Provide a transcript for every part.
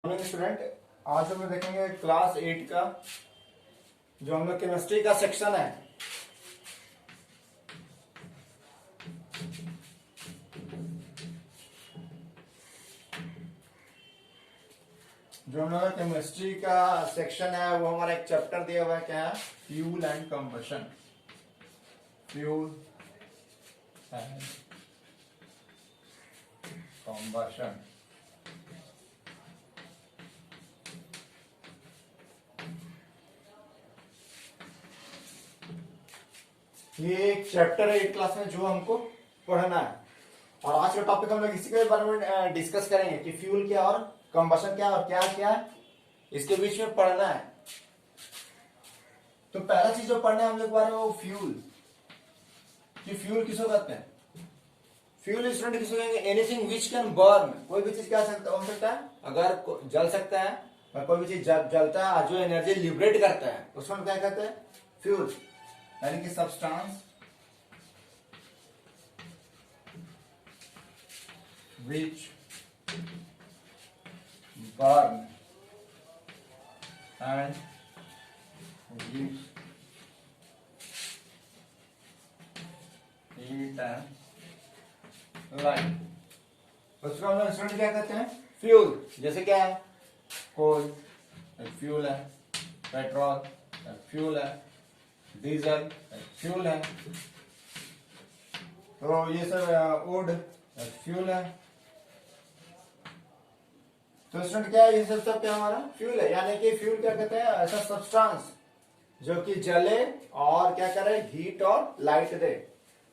Student, आज हम लोग देखेंगे क्लास 8 का जो हम लोग केमिस्ट्री का सेक्शन है। जो हम लोग केमिस्ट्री का सेक्शन है वो हमारा एक चैप्टर दिया हुआ है, क्या है? Fuel and combustion. Fuel and combustion. ये एक चैप्टर है 8 क्लास में जो हमको पढ़ना है, और आज का टॉपिक हम लोग इसी के बारे में डिस्कस करेंगे कि फ्यूल क्या और कंबशन क्या और क्या क्या इसके बीच में पढ़ना है। तो पहला चीज जो पढ़ना है हम लोग बारे में वो फ्यूल, कि फ्यूल किसको कहते हैं। फ्यूल स्टूडेंट किसको कहेंगे? एनीथिंग विच कैन बर्न, कोई भी चीज क्या हो सकता है, अगर जल सकता है, और कोई भी चीज जलता है जो एनर्जी लिबरेट करता है उसको हम क्या कहते हैं? फ्यूल। यानी कि substance which burn and gives heat and light, उसको हम लोग स्टूडेंट क्या कहते हैं? फ्यूल। जैसे क्या है? कोल एक फ्यूल है, पेट्रोल एक फ्यूल है, डीजल एक फ्यूल है, तो ये सब वुड एक फ्यूल है। तो स्टूडेंट क्या है? ये सब क्या हमारा फ्यूल है। यानी कि फ्यूल क्या कहते हैं? ऐसा सब्सटेंस जो कि जले और क्या करे? हीट और लाइट दे।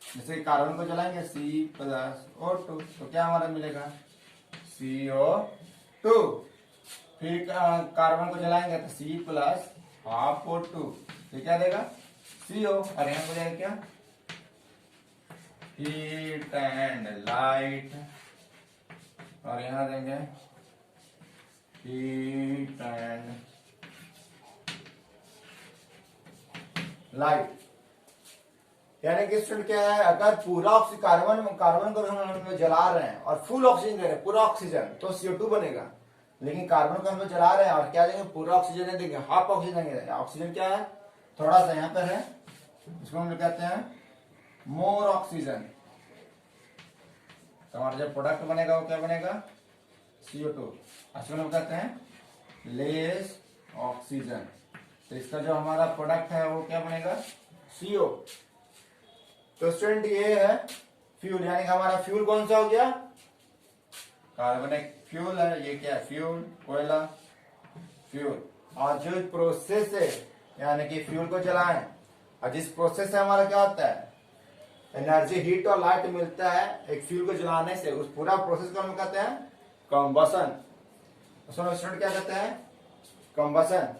जैसे कार्बन को जलाएंगे C+O2 तो क्या हमारा मिलेगा? CO2। फिर कार्बन को जलाएंगे तो C+12O2 तो क्या देगा? CO। और यहाँ हो जाएगा क्या? हीट एंड लाइट, और यहां देंगे हीट एंड लाइट। यानी कि स्टूडेंट क्या है? अगर पूरा कार्बन को हम जला रहे हैं और फुल ऑक्सीजन दे रहे हैं, पूरा ऑक्सीजन, तो CO2 बनेगा। लेकिन कार्बन को हम लोग जला रहे हैं और क्या देंगे? पूरा ऑक्सीजन नहीं देंगे, हाफ ऑक्सीजन देंगे। ऑक्सीजन क्या है? थोड़ा सा यहाँ पर है, इसको हम लोग कहते हैं मोर ऑक्सीजन। तो हमारा जो प्रोडक्ट बनेगा वो क्या बनेगा? CO2। इसको हम कहते हैं लेस ऑक्सीजन। तो इसका जो हमारा प्रोडक्ट है वो क्या बनेगा? CO। तो स्टूडेंट ये है फ्यूल। यानी कि हमारा फ्यूल कौन सा हो गया? कार्बनिक फ्यूल है। ये क्या है? फ्यूल, कोयला फ्यूल। और जो प्रोसेस है यानी कि फ्यूल को जलाएं, और जिस प्रोसेस से हमारा क्या होता है? एनर्जी, हीट और लाइट मिलता है एक फ्यूल को जलाने से, उस पूरा प्रोसेस को हम कहते हैं कंबशन। स्टूडेंट क्या कहते हैं? कंबशन।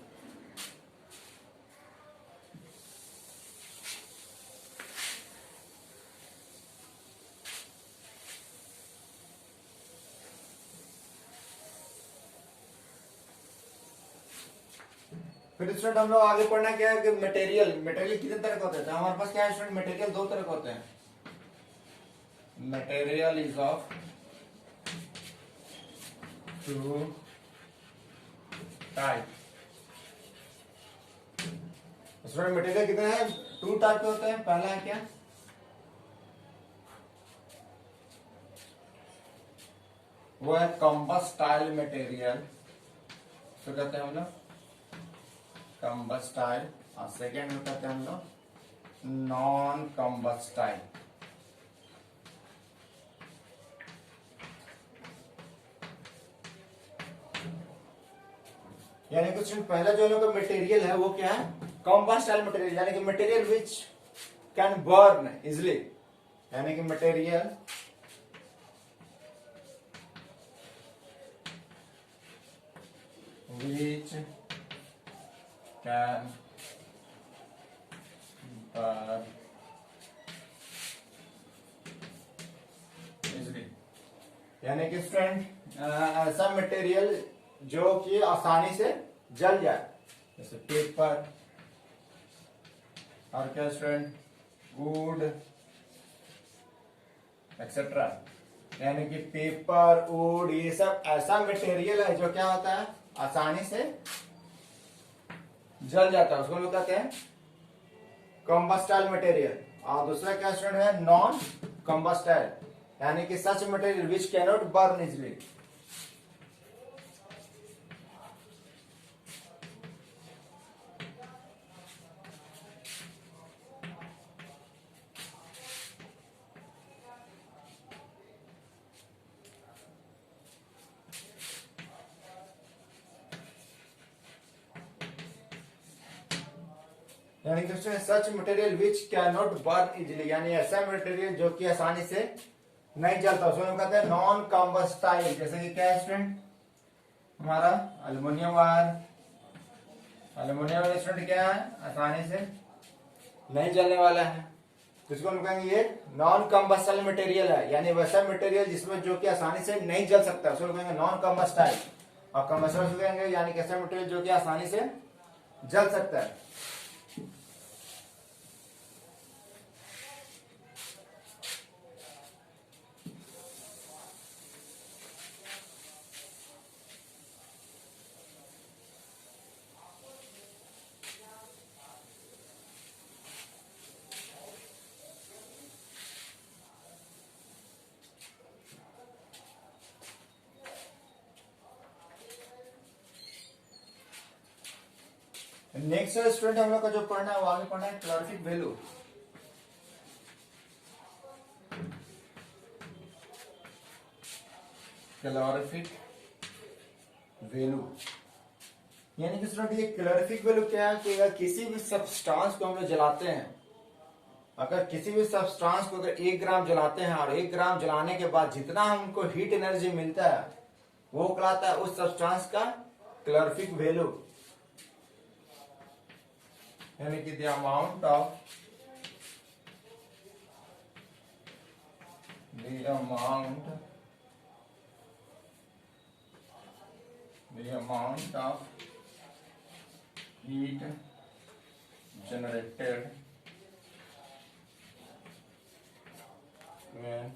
फिर स्टूडेंट हम लोग आगे पढ़ना क्या है कि मटेरियल कितने तरह के होते हैं। तो हमारे पास क्या है स्टूडेंट? मटेरियल दो तरह के होते हैं। Material is of two type. Student material कितने हैं? 2 टाइप के होते हैं। पहला है क्या? वो है कंबस्टाइल मटेरियल, तो कहते हैं हम लोग कंबस्टाइल। और सेकेंड में कहते हैं हम लोग नॉन कंबस्टाइल। यानी कि पहला जो लोग का मटेरियल है वो क्या है? कंबस्टाइल मटेरियल, यानी कि material which can burn easily. यानी कि material which can burn easily. यानी कि स्टूडेंट ऐसा मटेरियल जो कि आसानी से जल जाए, जैसे पेपर और क्या स्टूडेंट? Would etcetera. यानी कि पेपर, वुड, ये सब ऐसा मटेरियल है जो क्या होता है, आसानी से जल जाता है, उसको हम लोग कहते हैं कम्बस्टाइल मटेरियल। और दूसरा क्या स्टूडेंट है, नॉन कम्बस्टाइल, यानी कि such material which cannot burn easily. यानी कि such material which can not burn easily, यानी ऐसा मटेरियल जो कि आसानी से नहीं जलता, उसको हम कहते हैं नॉन कम्बस्टाइल। जैसे कि क्या है स्टूडेंट, हमारा aluminium wire. Aluminium wire student क्या है, आसानी से नहीं जलने वाला है, तो इसको हम कहेंगे ये नॉन कम्बस्टाइल मटेरियल है, यानी वैसा मटेरियल जिसमें जो कि आसानी से नहीं जल सकता, उसको कहेंगे नॉन कम्बस्टाइल। और कम्बस्टाइल कहेंगे यानी कैसा मटेरियल जो कि आसानी से जल सकता है। नेक्स्ट स्टूडेंट हम लोग का जो पढ़ना है वो आगे पढ़ना है कैलोरीफिक वैल्यू। कैलोरीफिक वैल्यू यानी कि स्टूडेंट ये कैलोरीफिक वैल्यू क्या है कि अगर किसी भी सब्सटेंस को हम लोग जलाते हैं, अगर किसी भी सब्सटेंस को अगर 1 ग्राम जलाते हैं और 1 ग्राम जलाने के बाद जितना हमको हीट एनर्जी मिलता है वो कहलाता है उस सब्सटेंस का कैलोरीफिक वैल्यू, यानी कि the amount of heat generated when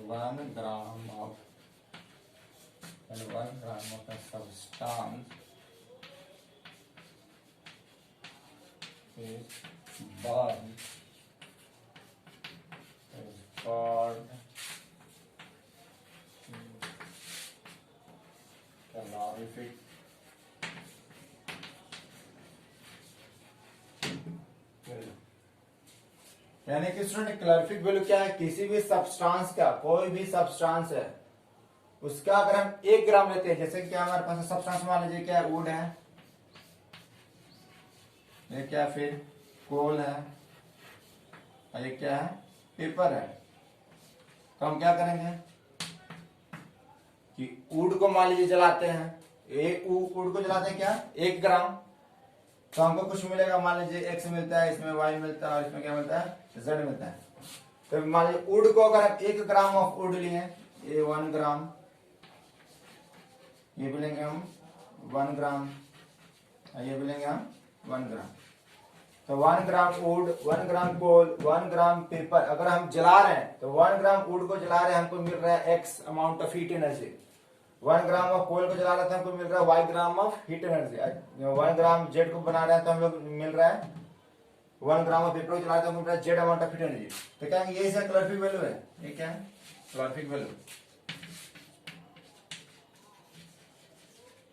1 gram of a substance is burned is called calorific value। यानी कि स्टूडेंट कैलोरीफिक वैल्यू क्या है, किसी भी सब्सटेंस का, कोई भी सब्सटेंस है उसका अगर हम 1 ग्राम लेते हैं, जैसे कि हमारे पास सब्सटेंस मान लीजिए क्या है, वुड है, ये क्या फिर कोल है, और ये क्या है, पेपर है, तो हम क्या करेंगे कि वुड को मान लीजिए जलाते हैं, एक वुड को जलाते हैं क्या 1 ग्राम, तो हमको कुछ मिलेगा, मान लीजिए एक्स मिलता है, इसमें वाई मिलता है और इसमें क्या मिलता है, जेड मिलता है। तो मान लीजिए वुड को अगर हम 1 ग्राम ऑफ वुड लिए, ये 1 ग्राम, ये भी लेंगे हम 1 ग्राम, ये भी लेंगे हम 1 ग्राम, तो 1 ग्राम would, 1 gram coal, 1 gram paper अगर हम जला रहे हैं, तो 1 ग्राम वुड को जला रहे हैं हमको मिल रहा है X amount of heat energy, 1 gram of coal को जला रहे थे हमको मिल रहा है Y gram of heat energy, 1 gram Z को बना रहे हैं तो हम लोग मिल रहा है 1 ग्राम ऑफ पेपर को जला रहे हैं तो मिल रहा है Z amount of heat energy. तो क्या ये इसका कैलोरीफिक वैल्यू है, ये क्या है कैलोरीफिक वैल्यू,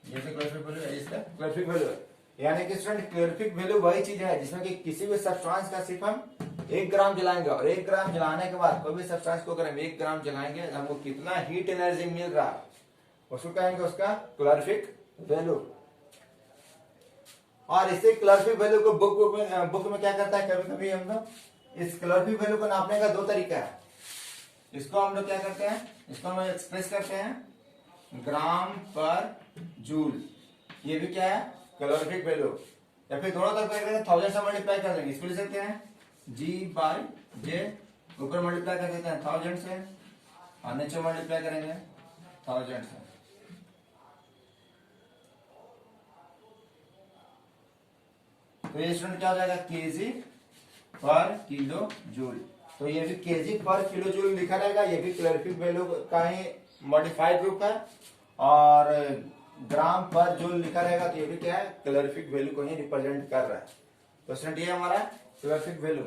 ये कैलोरीफिक वैल्यू है, इसका कैलोरीफिक वैल्यू है। यानी कि स्टूडेंट कैलोरीफिक वैल्यू वही चीज है जिसमें कि किसी भी सब्सटेंस का सिर्फ हम 1 ग्राम जलाएंगे, और 1 ग्राम जलाने के बाद कोई भी सब्सटेंस को अगर हम 1 ग्राम जलाएंगे तो हमको कितना हीट एनर्जी मिल रहा है उसको कहेंगे उसका कैलोरीफिक वैल्यू। और इसी कैलोरीफिक वैल्यू को बुक में क्या करता है, कभी कभी हम लोग इस कैलोरीफिक वैल्यू को नापने का 2 तरीका है, इसको हम लोग क्या करते हैं, इसको हम एक्सप्रेस करते हैं ग्राम पर जूल, ये भी क्या है कैलोरीफिक वैल्यू, या फिर दोनों तरफ क्या करेंगे 1000 से मल्टीप्लाई कर देंगे, इसको लिख सकते हैं G/J, ऊपर मल्टीप्लाई कर देते हैं 1000 से और नीचे मल्टीप्लाई करेंगे 1000 से। तो ये स्टूडेंट क्या हो जाएगा, केजी पर किलो जूल। तो ये भी केजी पर किलो जूल लिखा रहेगा, ये भी कैलोरीफिक वैल्यू का ही मॉडिफाइड रूप है। और ग्राम पर जूल लिखा रहेगा तो ये भी क्या है, कैलोरीफिक वैल्यू को ही रिप्रेजेंट कर रहा है। तो स्टूडेंट ये हमारा कैलोरीफिक वैल्यू।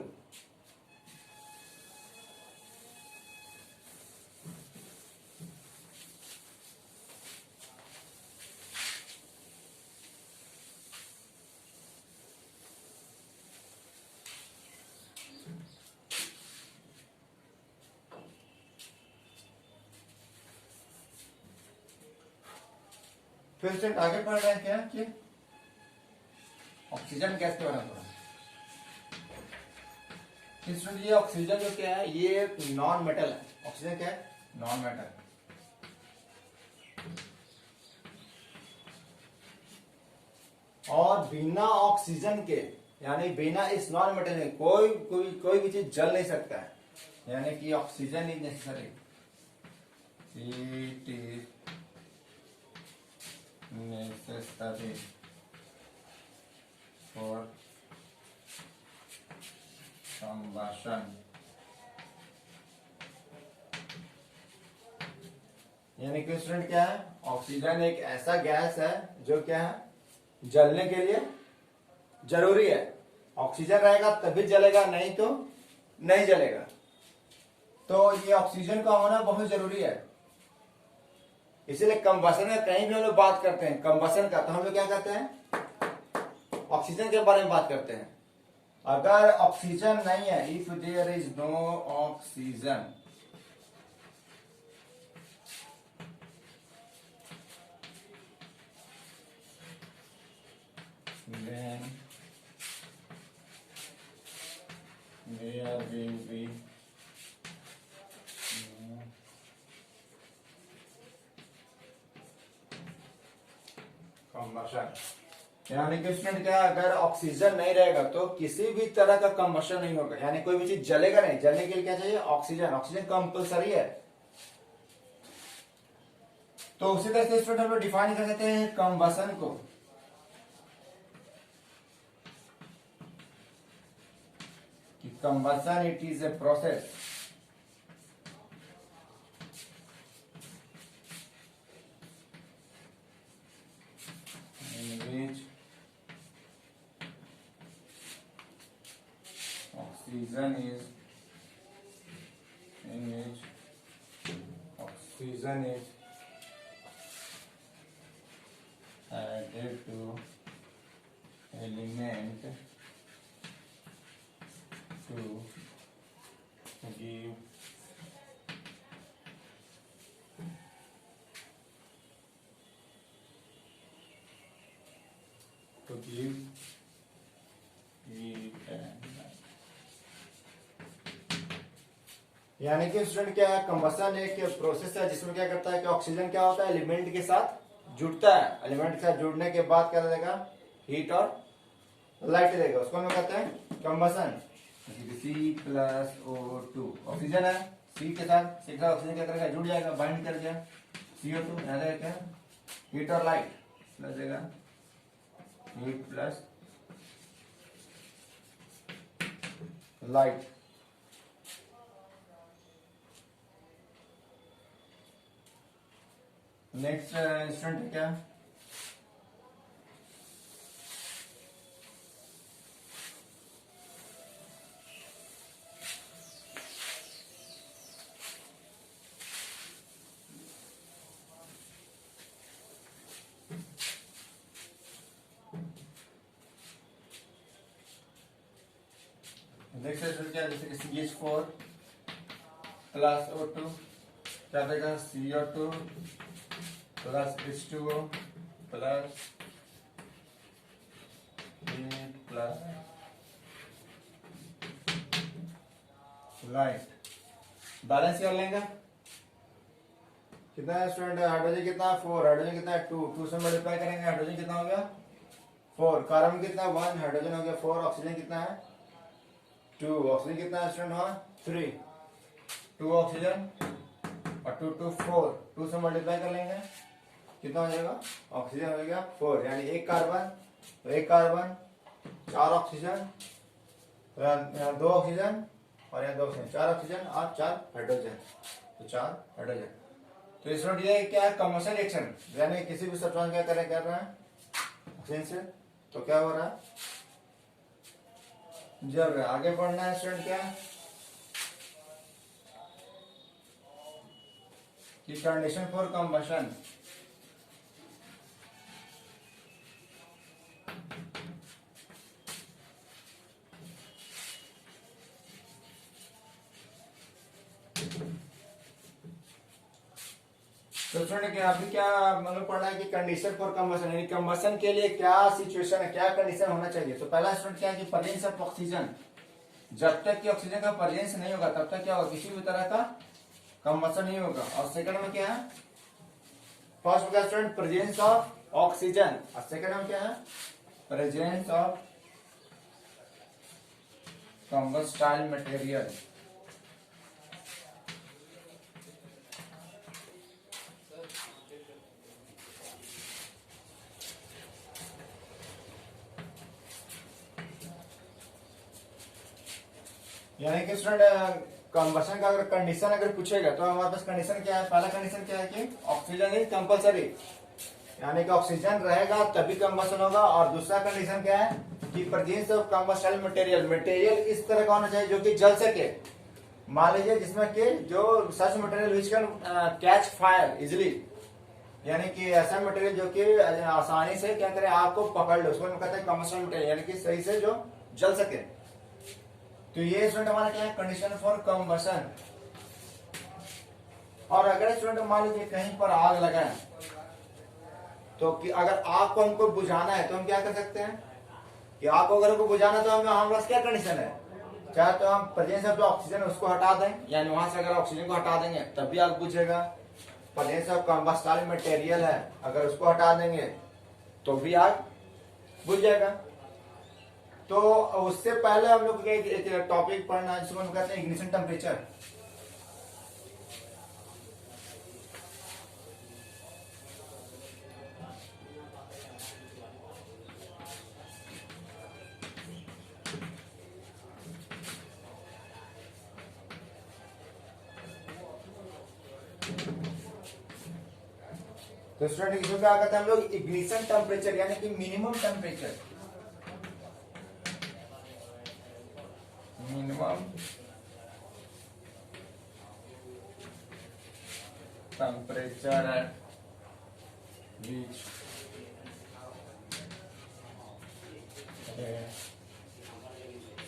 फिर से आगे पढ़ रहे हैं क्या कि ऑक्सीजन गैस के बारे में पढ़ा। ये ऑक्सीजन जो क्या है, ये नॉन मेटल है। ऑक्सीजन क्या है, नॉन मेटल। और बिना ऑक्सीजन के, यानी बिना इस नॉन मेटल में कोई भी चीज जल नहीं सकता है। यानी कि oxygen is necessary, it is necessary for combustion। यानी कि स्टूडेंट क्या है, ऑक्सीजन एक ऐसा गैस है जो क्या है, जलने के लिए जरूरी है। ऑक्सीजन रहेगा तभी जलेगा, नहीं तो नहीं जलेगा। तो ये ऑक्सीजन का होना बहुत जरूरी है। इसीलिए कंबशन का कहीं भी हम लोग बात करते हैं, कंबशन का, तो हम लोग क्या कहते हैं, ऑक्सीजन के बारे में बात करते हैं। अगर ऑक्सीजन नहीं है, if there is no oxygen, then there will be combustion. यानी कि स्टूडेंट क्या, अगर ऑक्सीजन नहीं रहेगा तो किसी भी तरह का कंबशन नहीं होगा, यानी कोई भी चीज जलेगा नहीं। जलने के लिए क्या चाहिए, ऑक्सीजन। ऑक्सीजन कंपल्सरी है। तो उसी तरह से स्टूडेंट हम लोग डिफाइन कर सकते हैं कंबशन को, कि combustion it is a process in which oxygen is added to element to give heat and light। यानी कि स्टूडेंट क्या है, कंबशन एक प्रोसेस है जिसमें क्या करता है कि ऑक्सीजन क्या होता है, एलिमेंट के साथ जुड़ता है। एलिमेंट के साथ जुड़ने के बाद क्या देगा, हीट और लाइट देगा। उसको हम कहते हैं कंबशन। C+O2 ऑक्सीजन है, सी के साथ ऑक्सीजन क्या करेगा, जुड़ जाएगा, बाइंड कर दिया। CO2 क्या, हीट और लाइट प्लस देगा, heat plus light. Next student क्या, नेक्स्ट स्टूडेंट क्या, जैसे कि CH4 प्लस O2 क्या देगा, CO2 plus H2O plus plus light. Balance कर लेंगे। कितना है स्टूडेंट, हाइड्रोजन कितना है 4, हाइड्रोजन कितना है 2, 2 से मल्टीप्लाई करेंगे, हाइड्रोजन कितना हो गया 4, कार्बन कितना 1, हाइड्रोजन हो गया 4, ऑक्सीजन कितना है 2, ऑक्सीजन कितना है स्टूडेंट हुआ 3, 2 ऑक्सीजन और 2 2 4, 2 से मल्टीप्लाई कर लेंगे, कितना हो जाएगा, ऑक्सीजन हो गया 4, यानी एक कार्बन, तो एक कार्बन 4 ऑक्सीजन तो यहाँ 2 ऑक्सीजन और यहाँ 2 ऑक्सीजन, 4 ऑक्सीजन और 4 हाइड्रोजन, तो 4 हाइड्रोजन। तो इसमें ये क्या है, कंबशन रिएक्शन, यानी किसी भी सब्सटेंस क्या कर रहा है ऑक्सीजन से, तो क्या हो रहा है, जल रहा है। आगे बढ़ना है स्टूडेंट, क्या कि कंडीशन फॉर कंबशन, तो स्टूडेंट क्या अभी क्या मतलब पढ़ना है कि कंडीशन फॉर कंबशन, यानी कंबशन के लिए क्या सिचुएशन है, क्या कंडीशन होना चाहिए। तो पहला स्टूडेंट क्या है कि प्रेजेंस ऑफ ऑक्सीजन, जब तक कि ऑक्सीजन का प्रेजेंस नहीं होगा तब तक क्या होगा, किसी भी तरह का कंबशन नहीं होगा। और सेकंड में क्या है, फर्स्ट में क्या स्टूडेंट, प्रेजेंस ऑफ ऑक्सीजन, और सेकंड में क्या है, प्रेजेंस ऑफ कंबस्टाइल मटेरियल। यानी कि स्टूडेंट कंबशन का अगर कंडीशन अगर पूछेगा तो हमारे पास कंडीशन क्या है, पहला कंडीशन क्या है कि ऑक्सीजन इज कंपलसरी, यानी कि ऑक्सीजन रहेगा तभी कंबशन होगा। और दूसरा कंडीशन क्या है कि presence of combustible material, material इस तरह का होना चाहिए जो कि जल सके। मान लीजिए जिसमें कि जो such material which can catch fire easily, यानी कि ऐसा मटेरियल जो कि आसानी से क्या करे, आग को पकड़ लो, उसको हम कहते हैं कंबस्टाइल मटेरियल, यानी कि सही से जो जल सके। तो ये स्टूडेंट हमारा क्या है, कंडीशन फॉर कंबशन। और अगर स्टूडेंट मान लीजिए कहीं पर आग लगा है, तो कि अगर आग को हमको बुझाना है तो हम क्या कर सकते हैं कि आग को अगर हमको बुझाना है तो हमारे पास क्या कंडीशन है, चाहे तो हम प्रेजेंस ऑफ जो ऑक्सीजन उसको हटा दें, यानी वहां से अगर ऑक्सीजन को हटा देंगे तब भी आग बुझेगा। प्रेजेंस ऑफ कंबस्टाइल मटेरियल है, अगर उसको हटा देंगे तो भी आग बुझ जाएगा। तो उससे पहले हम लोग एक टॉपिक पढ़ना जिसको हम कहते हैं इग्निशन टेम्परेचर। तो स्टूडेंट इसमें क्या कहते हैं हम लोग, इग्निशन टेम्परेचर, यानी कि minimum temperature, minimum temperature at which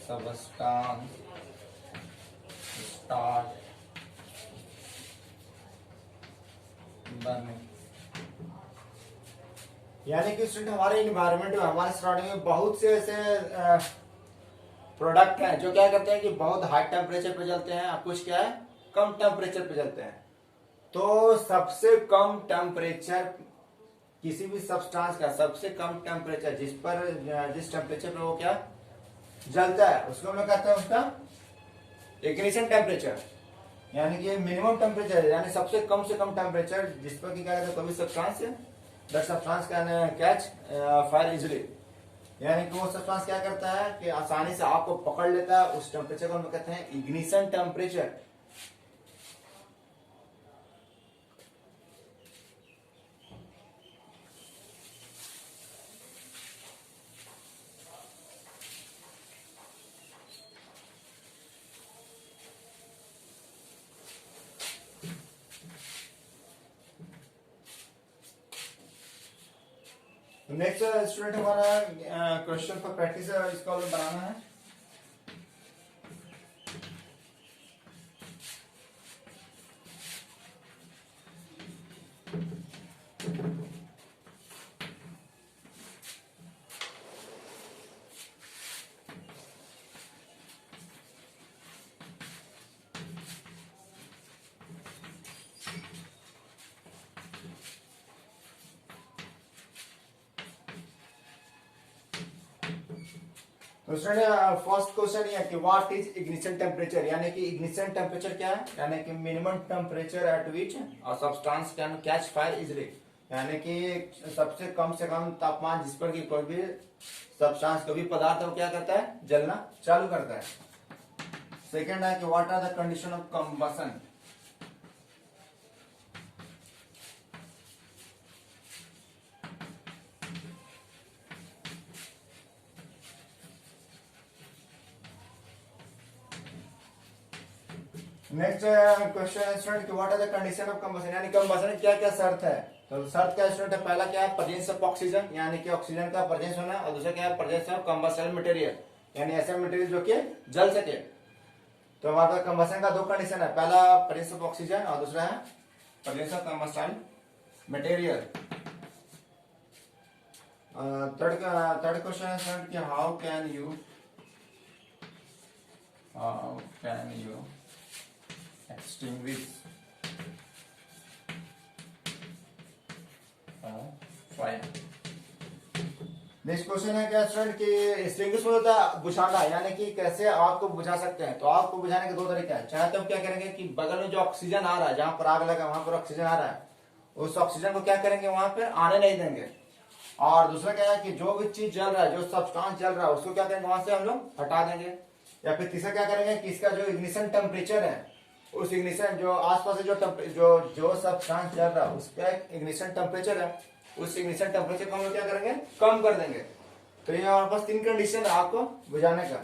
substance start burning. यानी कि स्टूडेंट हमारे इन्वायरमेंट में, हमारे सराउंडिंग में बहुत से ऐसे प्रोडक्ट हैं जो क्या करते हैं कि बहुत हाई टेम्परेचर पे जलते हैं, और कुछ क्या है कम टेम्परेचर पे जलते हैं। तो सबसे कम टेम्परेचर किसी भी सब्सटेंस का, सबसे कम टेम्परेचर जिस टेम्परेचर पे वो क्या जलता है उसको हम लोग कहते हैं उसका इग्निशन टेम्परेचर। यानी कि मिनिमम टेम्परेचर, यानी सबसे कम से कम टेम्परेचर जिस पर क्या कहते हैं कोई substance, that substance can catch fire easily, यानी कि वो सब्सटेंस क्या करता है कि आसानी से आग को पकड़ लेता है, उस टेम्परेचर को हम कहते हैं इग्निशन टेम्परेचर। नेक्स्ट स्टूडेंट हमारा क्वेश्चन फॉर प्रैक्टिस इसका बनाना है। तो स्टूडेंट फर्स्ट क्वेश्चन ये है कि व्हाट इज इग्निशन टेम्परेचर, यानी कि इग्निशन टेम्परेचर क्या है, यानी कि minimum temperature at which a substance can catch fire easily, यानी कि सबसे कम से कम तापमान जिस पर की कोई भी सब्सटेंस कोई भी पदार्थ है वो क्या करता है, जलना चालू करता है। सेकेंड है कि what are the condition of combustion. Next question है स्टूडेंट कि what are the condition of combustion, यानी कंबसन में क्या क्या शर्त है। तो शर्त क्या स्टूडेंट है, पहला क्या है, प्रेजेंस ऑफ ऑक्सीजन, यानी कि ऑक्सीजन का प्रेजेंस होना, और दूसरा क्या है, प्रेजेंस ऑफ कंबस्टेबल मटेरियल, यानी ऐसा मटेरियल जो कि जल सके। तो हमारे पास कंबसन का दो कंडीशन है, पहला प्रेजेंस ऑफ ऑक्सीजन और दूसरा है presence of combustible material. Third question है स्टूडेंट कि how can you extinguish fire। Next question है क्या स्टूडेंट कि एक्सटिंग्विश होता है बुझाना, यानी कि कैसे आग को बुझा सकते हैं। तो आग को बुझाने के दो तरीके हैं। चाहे तो हम क्या करेंगे कि बगल में जो ऑक्सीजन आ रहा है, जहां पर आग लगा वहां पर ऑक्सीजन आ रहा है, उस ऑक्सीजन को क्या करेंगे, वहां पर आने नहीं देंगे। और दूसरा क्या है कि जो भी चीज जल रहा है, जो सब्सटेंस जल रहा है, उसको क्या करेंगे, वहां से हम लोग हटा देंगे। या फिर तीसरा क्या करेंगे कि इसका जो इग्निशन टेम्परेचर है, उस इग्निशन जो आसपास जो जो सब्सटेंस चल रहा है उसका इग्निशन टेम्परेचर है, उस इग्निशन टेम्परेचर को हम लोग क्या करेंगे, कम कर देंगे। तो ये हमारे पास तीन कंडीशन है आग को बुझाने का।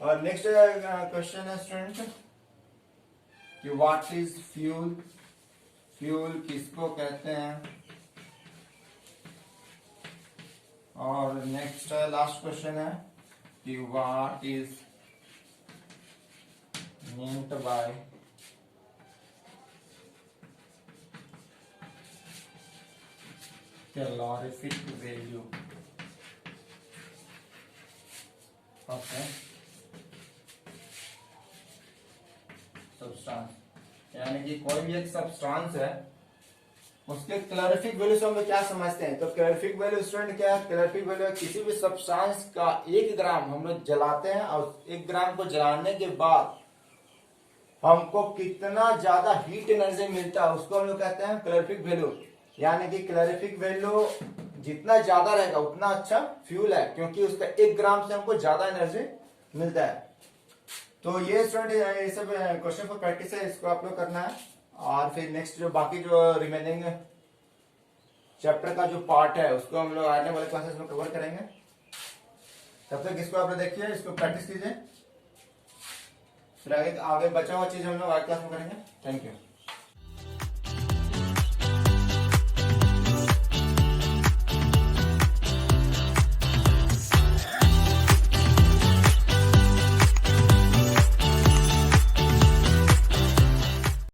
और नेक्स्ट क्वेश्चन है स्टूडेंट कि व्हाट इज फ्यूल, फ्यूल किसको कहते हैं। और नेक्स्ट लास्ट क्वेश्चन है कि what is meant by calorific value of a substance, यानी कि कोई भी एक सब्सटेंस है उसके कैलोरीफिक वैल्यू से हम लोग क्या समझते हैं। तो कैलोरीफिक वैल्यू स्टूडेंट क्या है, कैलोरीफिक वैल्यू किसी भी सब्सटेंस का 1 ग्राम हम लोग जलाते हैं और 1 ग्राम को जलाने के बाद हमको कितना ज्यादा हीट एनर्जी मिलता है उसको हम लोग कहते हैं कैलोरीफिक वैल्यू। यानी कि कैलोरीफिक वैल्यू जितना ज्यादा रहेगा उतना अच्छा फ्यूल है, क्योंकि उसका 1 ग्राम से हमको ज्यादा एनर्जी मिलता है। तो ये स्टूडेंट ये सब क्वेश्चन पर प्रैक्टिस है, इसको आप लोग करना है। और फिर नेक्स्ट जो बाकी जो रिमेनिंग चैप्टर का जो पार्ट है उसको हम लोग आने वाले क्लासेस में कवर करेंगे। तब तक इसको आप लोग देखिए, इसको प्रैक्टिस कीजिए, फिर आगे बचा हुआ चीज हम लोग आगे क्लास में करेंगे। Thank you.